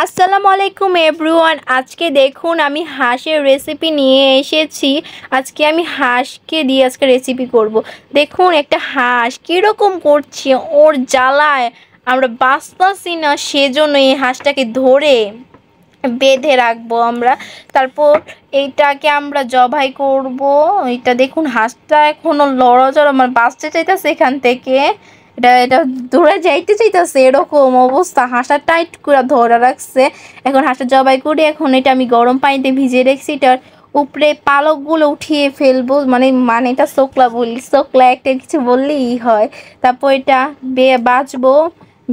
আসসালামু আলাইকুম এভরিওয়ান। আজকে দেখুন আমি হাঁসের রেসিপি নিয়ে এসেছি। আজকে আমি হাঁসকে দিয়ে রেসিপি করব। দেখুন একটা হাঁস কীরকম করছে, ওর জ্বালায় আমরা বাঁচতেছি না, সেজন্য এই হাঁসটাকে ধরে বেঁধে রাখবো আমরা। তারপর এইটাকে আমরা জবাই করব। এটা দেখুন হাঁসটা এখনো লড়াচড়া বাঁচতে চাইতেছে এখান থেকে, এটা এটা ধরে যাইতে চাইতেছে, এরকম অবস্থা। হাঁসটা টাইট করে ধরে রাখছে। এখন হাঁসটা জবাই করে এখন এটা আমি গরম পানিতে ভিজিয়ে রেখেছি। এটার উপরে পালকগুলো উঠিয়ে ফেলবো, মানে এটা শোকলা বলি, শোকলা একটা কিছু বললেই হয়। তারপর এটা বাছবো,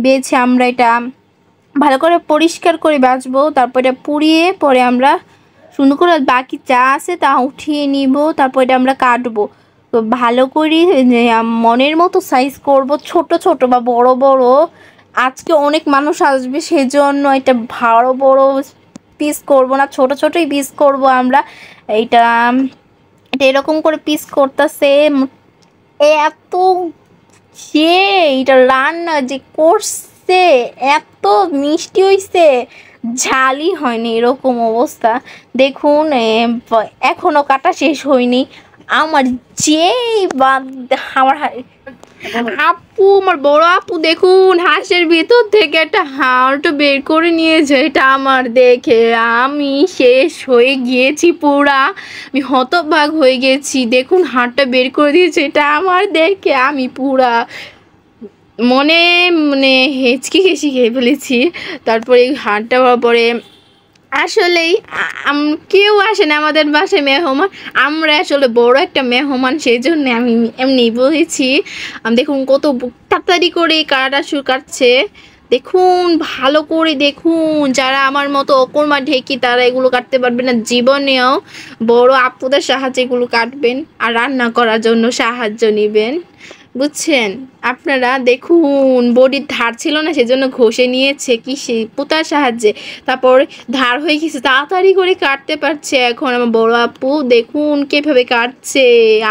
বেছে আমরা এটা ভালো করে পরিষ্কার করে বাছবো। তারপর এটা পুড়িয়ে পরে আমরা সুন্দর করে বাকি যা আছে তা উঠিয়ে নিব। তারপর এটা আমরা কাটবো, তো ভালো করে মনের মতো সাইজ করব, ছোট ছোট বা বড় বড়। আজকে অনেক মানুষ আসবে, সেজন্য এটা বড় বড় পিস করব না, ছোট ছোটই পিস করব আমরা। এটা এটা এরকম করে পিস করতেছে। এত যে এটা রান্না যে করছে এত মিষ্টি হইছে, ঝালই হয়নি, এরকম অবস্থা। দেখুন এখনো কাটা শেষ হয়নি। আমার যেই আমার আপু, আমার বড় আপু দেখুন হাঁসের ভিতর থেকে একটা হাড়টা বের করে নিয়েছে। এটা আমার দেখে আমি শেষ হয়ে গিয়েছি, পুরা আমি হতবাক হয়ে গেছি। দেখুন হাড়টা বের করে দিয়েছে, এটা আমার দেখে আমি পুরা মনে মানে হেঁচকি খেসি খেয়ে ফেলেছি। তারপরে হাড়টা হওয়ার পরে আসলেই কেউ আসে না আমাদের বাসায় মেহমান, আমরা আসলে বড় একটা মেহমান, সেই জন্য আমি এমনি বলেছি। দেখুন কত তাড়াতাড়ি করে কাটাটা শুরু কাটছে। দেখুন ভালো করে দেখুন, যারা আমার মতো অকর্মা ঢেকি তারা এগুলো কাটতে পারবে না জীবনেও। বড় আপুদের সাহায্যে এগুলো কাটবেন আর রান্না করার জন্য সাহায্য নেবেন, বুঝছেন আপনারা। দেখুন বডির ধার ছিল না, সেজন্য ঘষে নিয়েছে কি সে পুতার সাহায্যে। তারপর ধার হয়ে গেছে, তাড়াতাড়ি করে কাটতে পারছে এখন আমার বড় আপু। দেখুন কিভাবে কাটছে,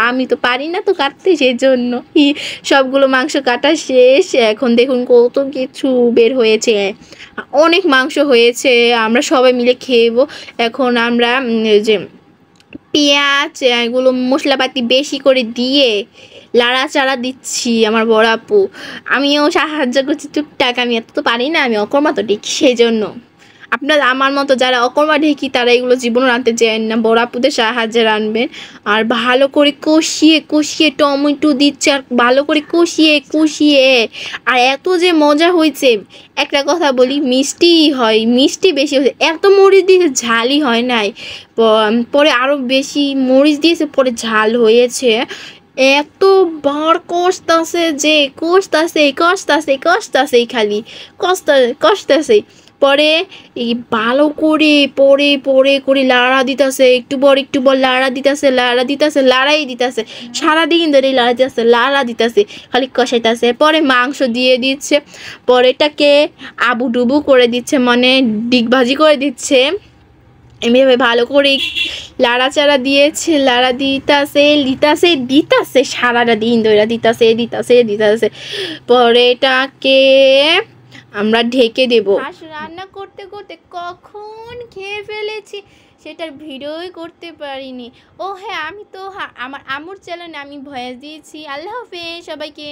আমি তো পারি না তো কাটতে, সেই জন্য সবগুলো মাংস কাটা শেষ। এখন দেখুন কত কিছু বের হয়েছে, অনেক মাংস হয়েছে, আমরা সবাই মিলে খেয়েবো। এখন আমরা যে পেঁয়াজ এগুলো মশলাপাতি বেশি করে দিয়ে লাড়াচাড়া দিচ্ছি আমার বড় আপু। আমিও সাহায্য করছি টুকটাক, আমি এত তো পারি না, আমি অকর্মা তো ঠিক, সেই জন্য আপনারা আমার মতো যারা অকর্মা ঢেকি তারা এগুলো জীবনও রাঁধতে চান না, বড় আপুদের সাহায্যে রাঁধবেন। আর ভালো করে কষিয়ে কষিয়ে টমেটো দিচ্ছে, আর ভালো করে কষিয়ে কষিয়ে। আর এত যে মজা হয়েছে, একটা কথা বলি, মিষ্টি হয়, মিষ্টি বেশি হয়েছে, এত মরিচ দিয়েছে ঝালই হয় নাই। পরে আরও বেশি মরিচ দিয়েছে, পরে ঝাল হয়েছে। এতবার কষতাছে যে কষতাছে খালি কষতাছে। পরে এই ভালো করে পরে পরে করে লাড়া দিতেছে, একটু পর লাড়া দিতেছে লাড়াই দিতেছে, সারাদিন ধরে লাড়া দিতেছে খালি কষাইতেছে। পরে মাংস দিয়ে দিচ্ছে, পরেটাকে আবু ডুবু করে দিচ্ছে, মানে ডিগবাজি করে দিচ্ছে। এমনিভাবে ভালো করে লাড়াচাড়া দিয়েছে, লাড়া দিতাছে সারাটা দিন ধরে দিতাছে। পরে এটাকে আমরা ঢেকে দেব। হাঁস রান্না করতে করতে কখন খেয়ে ফেলেছি সেটার ভিডিওই করতে পারিনি। ও হ্যাঁ, আমি তো আমার আম্মুর চ্যানেলে আমি ভয়েস দিয়েছি। আল্লাহ হাফেজ সবাইকে।